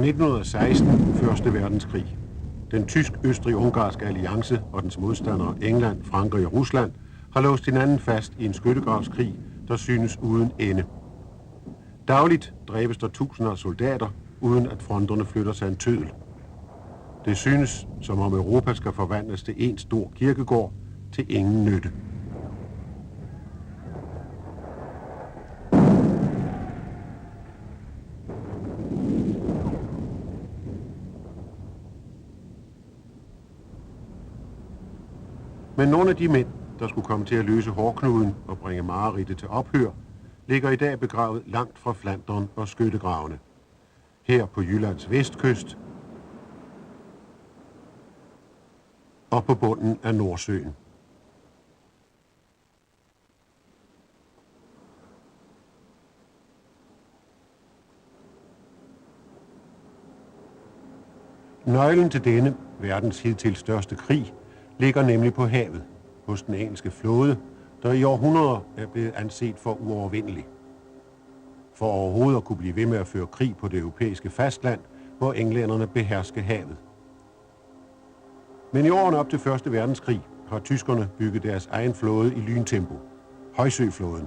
1916, Første Verdenskrig. Den tysk-østrig-ungarske alliance og dens modstandere England, Frankrig og Rusland har låst hinanden fast i en skyttegravskrig, der synes uden ende. Dagligt dræbes der tusinder af soldater, uden at fronterne flytter sig en tøddel. Det synes, som om Europa skal forvandles til en stor kirkegård til ingen nytte. Men nogle af de mænd, der skulle komme til at løse hårdknuden og bringe mareridtet til ophør, ligger i dag begravet langt fra Flandern og skyttegravene. Her på Jyllands vestkyst og på bunden af Nordsøen. Nøglen til denne, verdens hidtil største krig, ligger nemlig på havet, hos den engelske flåde, der i århundreder er blevet anset for uovervindelig. For overhovedet at kunne blive ved med at føre krig på det europæiske fastland, må englænderne beherske havet. Men i årene op til Første Verdenskrig har tyskerne bygget deres egen flåde i lyntempo, Højsøflåden,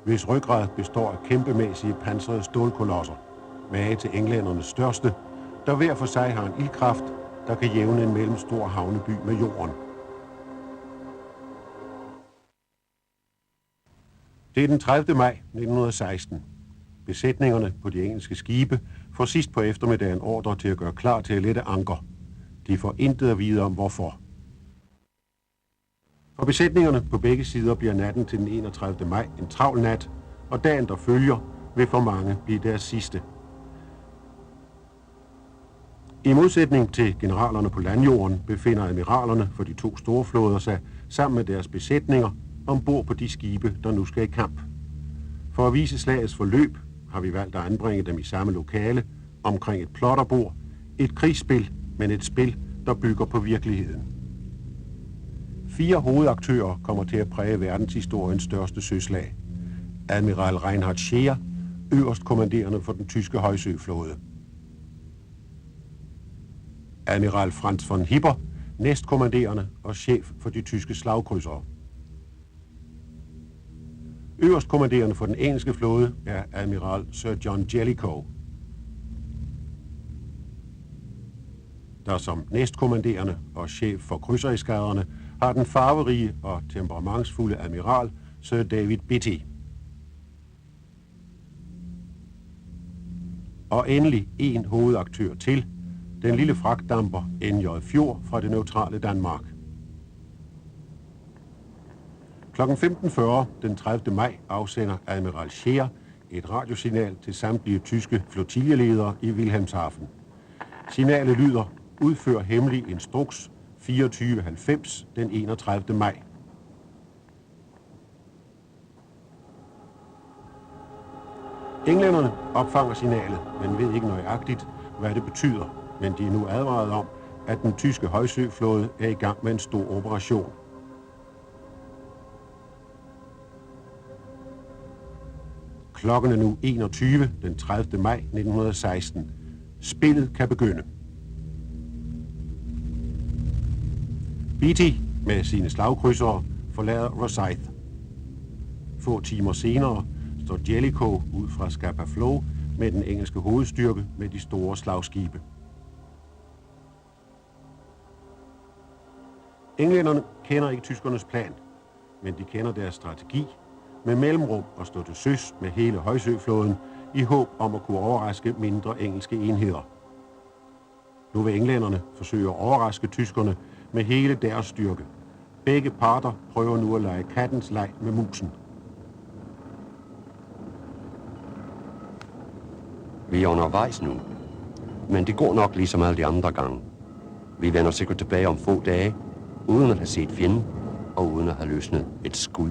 hvis ryggrad består af kæmpemæssige pansrede stålkolosser, mage til englændernes største, der hver for sig har en ildkraft, der kan jævne en mellemstor havneby med jorden. Det er den 30. maj 1916. Besætningerne på de engelske skibe får sidst på eftermiddagen ordre til at gøre klar til at lette anker. De får intet at vide om hvorfor. For besætningerne på begge sider bliver natten til den 31. maj en travl nat, og dagen der følger vil for mange blive deres sidste. I modsætning til generalerne på landjorden befinder admiralerne for de to store flåder sig sammen med deres besætninger ombord på de skibe, der nu skal i kamp. For at vise slagets forløb har vi valgt at anbringe dem i samme lokale, omkring et plotterbord, et krigsspil, men et spil, der bygger på virkeligheden. 4 hovedaktører kommer til at præge verdenshistoriens største søslag. Admiral Reinhard Scheer, øverstkommanderende for den tyske højsøflåde. Admiral Franz von Hipper, næstkommanderende og chef for de tyske slagkrydsere. Øverstkommanderende for den engelske flåde er admiral Sir John Jellicoe, der som næstkommanderende og chef for krydsereskadrerne har den farverige og temperamentsfulde admiral Sir David Beatty. Og endelig en hovedaktør til, den lille fragtdamper N.J. Fjord fra det neutrale Danmark. Kl. 15:40 den 30. maj afsender admiral Scheer et radiosignal til samtlige tyske flotiljeledere i Wilhelmshaven. Signalet lyder: udfør hemmelig instruks 2490 den 31. maj. Englænderne opfanger signalet, men ved ikke nøjagtigt, hvad det betyder, men de er nu advaret om, at den tyske højsøflåde er i gang med en stor operation. Klokken er nu 21 den 30. maj 1916. Spillet kan begynde. Beatty med sine slagkrydsere forlader Rosyth. Få timer senere står Jellicoe ud fra Scapa Flow med den engelske hovedstyrke med de store slagskibe. Englænderne kender ikke tyskernes plan, men de kender deres strategi med mellemrum at stå til søs med hele højsøflåden i håb om at kunne overraske mindre engelske enheder. Nu vil englænderne forsøge at overraske tyskerne med hele deres styrke. Begge parter prøver nu at lege kattens leg med musen. Vi er undervejs nu, men det går nok ligesom alle de andre gange. Vi vender sikkert tilbage om få dage, uden at have set fjenden og uden at have løsnet et skud.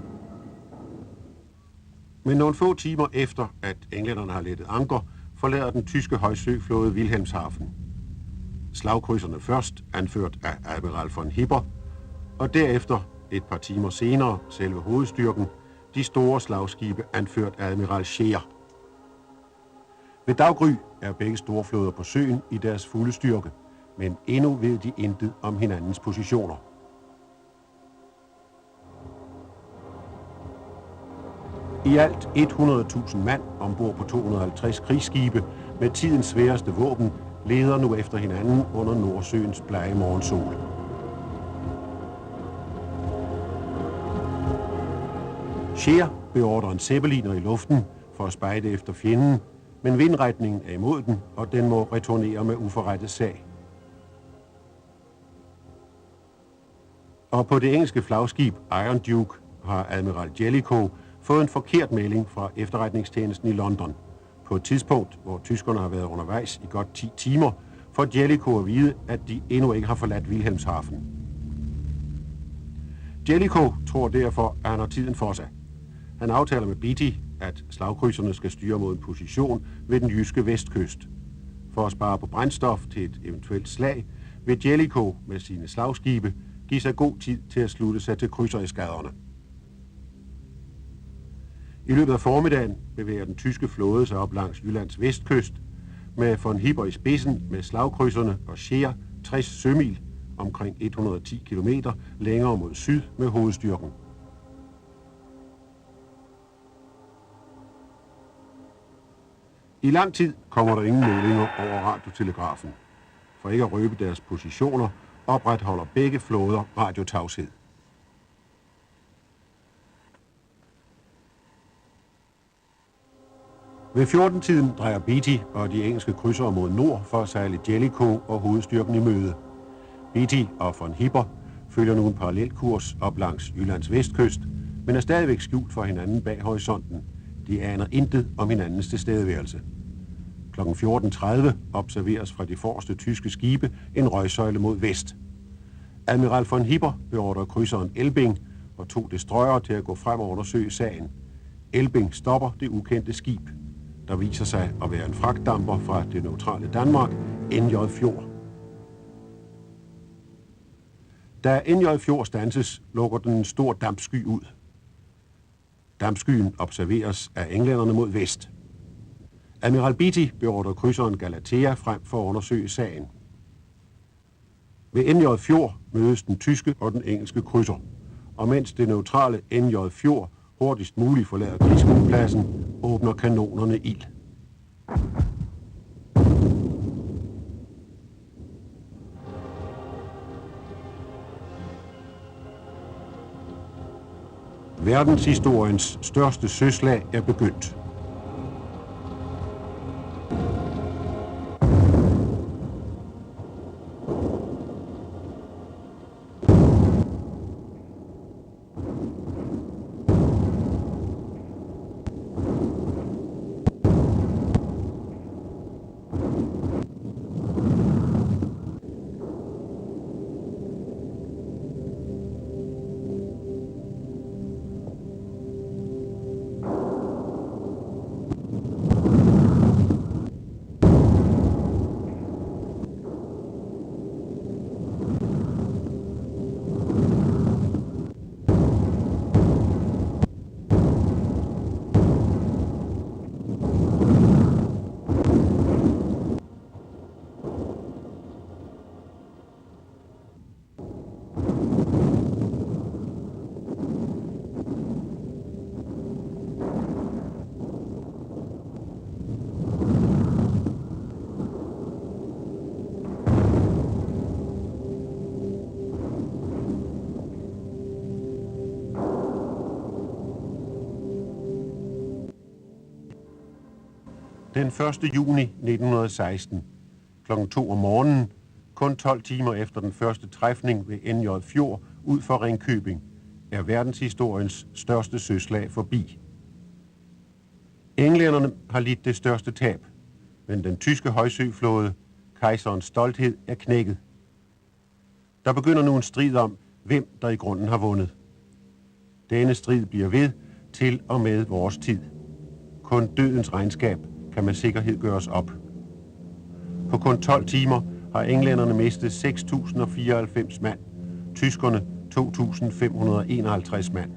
Men nogle få timer efter, at englænderne har lettet anker, forlader den tyske højsøflåde Wilhelmshaven. Slagkrydserne først, anført af admiral von Hipper, og derefter, et par timer senere, selve hovedstyrken, de store slagskibe anført af admiral Scheer. Ved daggry er begge storflåder på søen i deres fulde styrke, men endnu ved de intet om hinandens positioner. I alt 100.000 mand ombord på 250 krigsskibe med tidens sværeste våben leder nu efter hinanden under Nordsøens blege morgensol. Scheer beordrer en zeppeliner i luften for at spejde efter fjenden, men vindretningen er imod den, og den må returnere med uforrettet sag. Og på det engelske flagskib Iron Duke har admiral Jellicoe fået en forkert melding fra efterretningstjenesten i London. På et tidspunkt, hvor tyskerne har været undervejs i godt 10 timer, får Jellicoe at vide, at de endnu ikke har forladt Wilhelmshaven. Jellicoe tror derfor, at han har tiden for sig. Han aftaler med Beatty, at slagkrydserne skal styre mod en position ved den jyske vestkyst. For at spare på brændstof til et eventuelt slag, vil Jellicoe med sine slagskibe give sig god tid til at slutte sig til krydsereskadrerne. I løbet af formiddagen bevæger den tyske flåde sig op langs Jyllands vestkyst, med von Hipper i spidsen med slagkrydserne og Scheer 60 sømil, omkring 110 km længere mod syd med hovedstyrken. I lang tid kommer der ingen målinger over radiotelegrafen. For ikke at røbe deres positioner, opretholder begge flåder radiotavshed. Ved 14-tiden drejer Beatty og de engelske krydsere mod nord for at sejle Jellicoe og hovedstyrken i møde. Beatty og von Hipper følger nu en parallelkurs op langs Jyllands vestkyst, men er stadigvæk skjult for hinanden bag horisonten. De aner intet om hinandens tilstedeværelse. Kl. 14.30 observeres fra de forreste tyske skibe en røgsøjle mod vest. Admiral von Hipper beordrer krydseren Elbing og 2 destroyere til at gå frem og undersøge sagen. Elbing stopper det ukendte skib, der viser sig at være en fragtdamper fra det neutrale Danmark, NJ Fjord. Da NJ Fjord standses, lukker den en stor dampsky ud. Dampskyen observeres af englænderne mod vest. Admiral Beatty beordrer krydseren Galatea frem for at undersøge sagen. Ved NJ Fjord mødes den tyske og den engelske krydser, og mens det neutrale NJ Fjord hurtigst muligt forlader krigsskuepladsen, åbner kanonerne ild. Verdenshistoriens største søslag er begyndt. Den 1. juni 1916, kl. 2 om morgenen, kun 12 timer efter den første træfning ved NJ Fjord ud for Ringkøbing, er verdenshistoriens største søslag forbi. Englænderne har lidt det største tab, men den tyske højsøflåde, kejserens stolthed, er knækket. Der begynder nu en strid om, hvem der i grunden har vundet. Denne strid bliver ved til og med vores tid. Kun dødens regnskab kan med sikkerhed gøres op. På kun 12 timer har englænderne mistet 6.094 mand, tyskerne 2.551 mand.